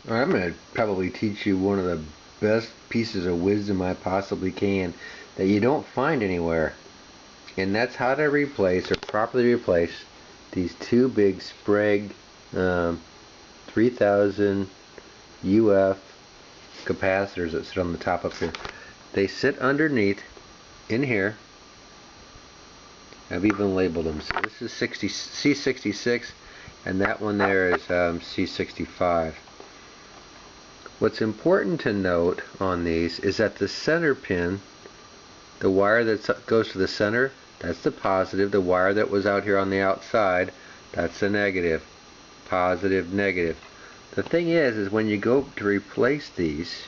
I'm going to probably teach you one of the best pieces of wisdom I possibly can that you don't find anywhere. And that's how to replace or properly replace these two big Sprague 3000 UF capacitors that sit on the top up here. They sit underneath in here. I've even labeled them. So this is C66 and that one there is C65. What's important to note on these is that the center pin, the wire that goes to the center, that's the positive. The wire that was out here on the outside, that's the negative. Positive, negative. The thing is when you go to replace these,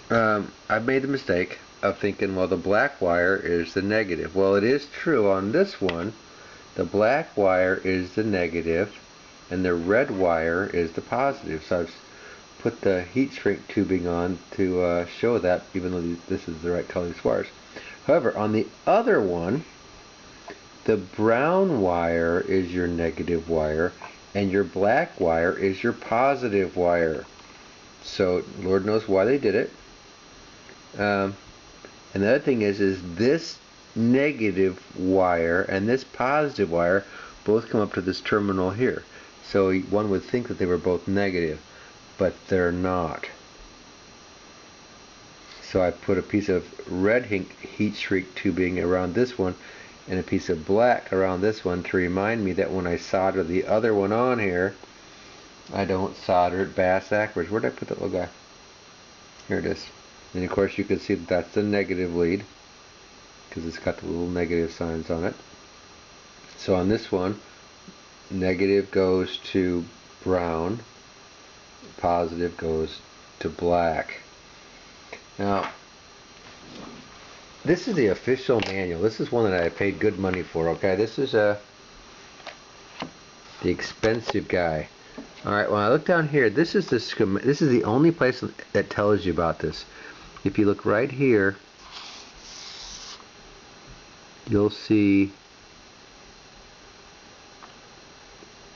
I've made the mistake of thinking, well, the black wire is the negative. Well, it is true on this one. The black wire is the negative and the red wire is the positive. So I've put the heat shrink tubing on to show that, even though this is the right color wires. However, on the other one, the brown wire is your negative wire and your black wire is your positive wire. So Lord knows why they did it. And the other thing is this negative wire and this positive wire both come up to this terminal here. So one would think that they were both negative, but they're not. So I put a piece of red heat shrink tubing around this one and a piece of black around this one to remind me that when I solder the other one on here, I don't solder it backwards. Where did I put that little guy? Here it is. And of course you can see that that's the negative lead because it's got the little negative signs on it. So on this one, negative goes to brown, positive goes to black. Now, this is the official manual. This is one that I paid good money for, okay? This is the expensive guy. Alright, when I look down here, this is the only place that tells you about this. If you look right here, you'll see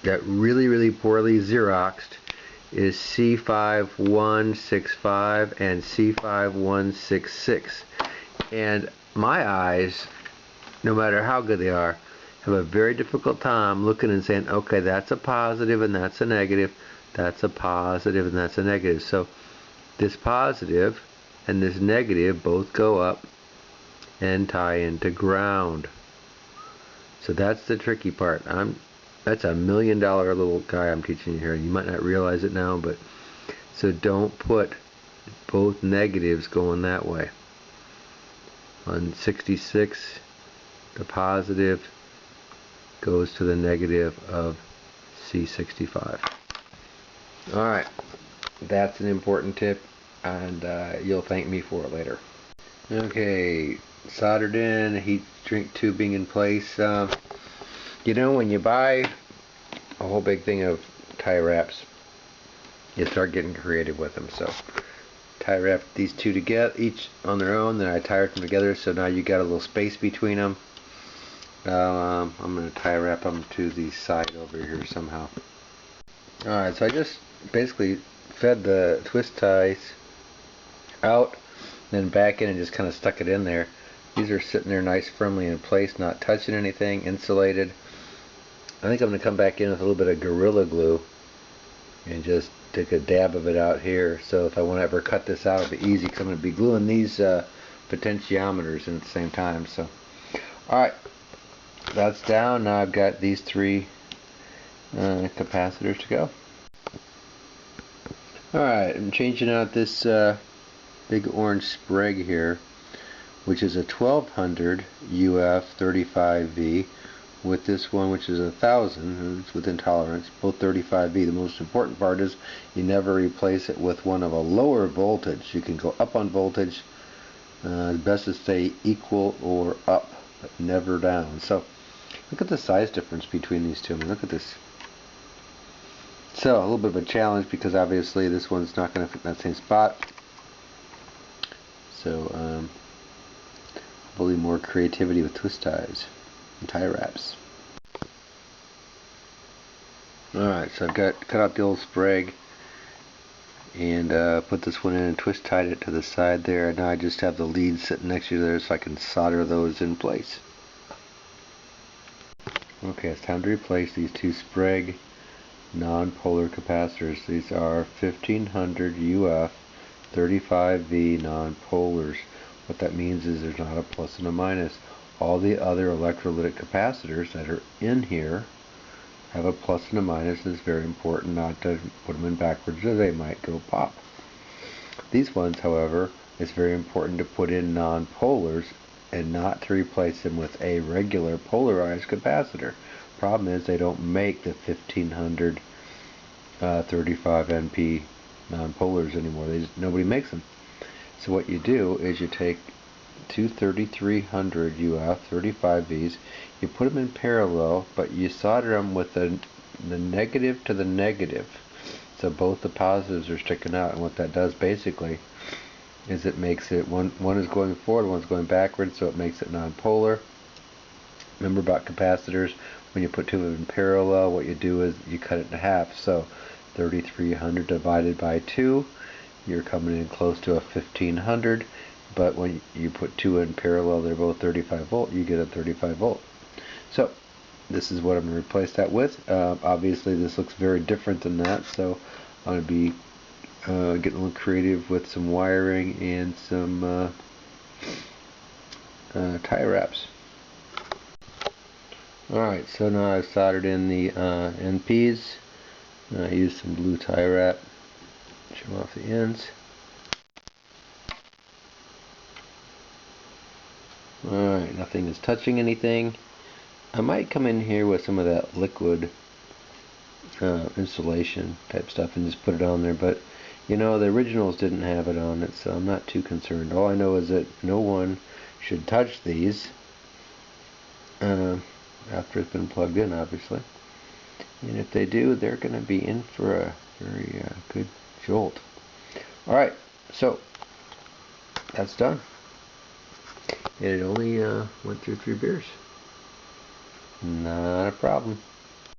that really poorly Xeroxed is C5165 and C5166. And my eyes, no matter how good they are, have a very difficult time looking and saying, okay, that's a positive and that's a negative, that's a positive and that's a negative. So this positive and this negative both go up and tie into ground. So that's the tricky part. That's $1 million little guy I'm teaching you here. You might not realize it now, but so don't put both negatives going that way. On 66, the positive goes to the negative of C65. Alright, that's an important tip, and you'll thank me for it later. Okay, soldered in, heat shrink tubing in place. You know, when you buy a whole big thing of tie wraps, you start getting creative with them. So tie wrap these two together, each on their own, then I tie wrap them together, so now you got a little space between them. I'm going to tie wrap them to the side over here somehow. Alright, so I just basically fed the twist ties out, then back in and just kind of stuck it in there. These are sitting there nice firmly in place, not touching anything, insulated. I think I'm going to come back in with a little bit of Gorilla Glue and just take a dab of it out here, so if I want to ever cut this out, it'll be easy because I'm going to be gluing these potentiometers in at the same time. So, alright, that's down. Now I've got these three capacitors to go. Alright, I'm changing out this big orange Sprague here, which is a 1200 UF 35V, with this one which is 1000, it's within tolerance, both 35V. The most important part is you never replace it with one of a lower voltage. You can go up on voltage, the best is stay equal or up, but never down. So look at the size difference between these two. I mean, look at this. So a little bit of a challenge because obviously this one's not going to fit in that same spot. So hopefully more creativity with twist ties and tie wraps. Alright, so I've got cut out the old Sprague. and put this one in and twist tied it to the side there. Now I just have the leads sitting next to there so I can solder those in place. Okay, it's time to replace these two Sprague non-polar capacitors. These are 1500 UF 35V non-polars. What that means is there's not a plus and a minus. All the other electrolytic capacitors that are in here have a plus and a minus, and it's very important not to put them in backwards or they might go pop. These ones, however, it's very important to put in non-polars and not to replace them with a regular polarized capacitor. Problem is they don't make the 1500 35 NP non-polars anymore. Nobody makes them. So what you do is you take two 3300 UF 35Vs, you put them in parallel, but you solder them with the negative to the negative, so both the positives are sticking out. And what that does basically is it makes it one is going forward, one's going backwards, so it makes it non-polar. Remember about capacitors, when you put two of them in parallel, what you do is you cut it in half. So 3300 divided by 2, you're coming in close to a 1500. But when you put two in parallel, they're both 35 volt, you get a 35 volt. So this is what I'm going to replace that with. Obviously this looks very different than that, so I'm going to be getting a little creative with some wiring and some tie wraps. Alright, so now I've soldered in the NPs. I used some blue tie wrap, trim off the ends. Alright, nothing is touching anything. I might come in here with some of that liquid insulation type stuff and just put it on there, but you know, the originals didn't have it on it, so I'm not too concerned. All I know is that no one should touch these after it's been plugged in, obviously. And if they do, they're going to be in for a very good jolt. Alright, so that's done. And it only went through 3 beers. Not a problem.